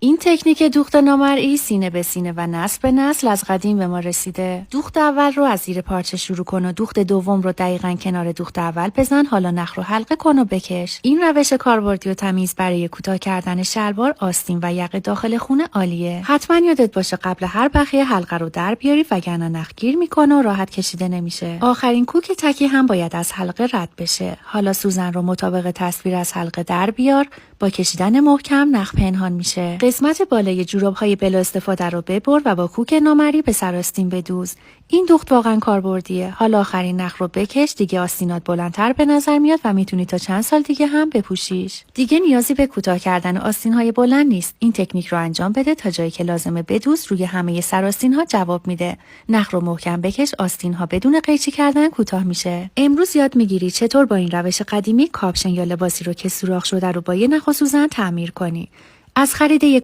این تکنیک دوخت نامرئی سینه به سینه و نسل به نسل از قدیم به ما رسیده. دوخت اول رو از زیر پارچه شروع کن و دوخت دوم رو دقیقاً کنار دوخت اول بزن. حالا نخ رو حلقه کن و بکش. این روش کاربردی و تمیز برای کوتاه کردن شلوار، آستین و یقه داخل خونه عالیه. حتما یادت باشه قبل هر بخیه حلقه رو در بیاری وگرنه نخ گیر میکنه و راحت کشیده نمیشه. آخرین کوک تکی هم باید از حلقه رد بشه. حالا سوزن رو مطابق تصویر از حلقه در بیار. با کشیدن محکم نخ پنهان میشه. قسمت بالای جوراب‌های بلا استفاده رو ببر و با کوک نامرئی به سر آستین بدوز. این دوخت واقعا کاربردیه. حالا آخرین نخ رو بکش. دیگه آستینات بلندتر به نظر میاد و میتونی تا چند سال دیگه هم بپوشیش. دیگه نیازی به کوتاه کردن آستین‌های بلند نیست. این تکنیک رو انجام بده تا جایی که لازمه بدوز روی همه سرآستین‌ها جواب میده. نخ رو محکم بکش. آستین‌ها بدون قیچی کردن کوتاه میشه. امروز یاد میگیری چطور با این روش قدیمی کاپشن یا لباسی رو که سوراخ شده رو با یه نخ و سوزن تعمیر کنی. از خرید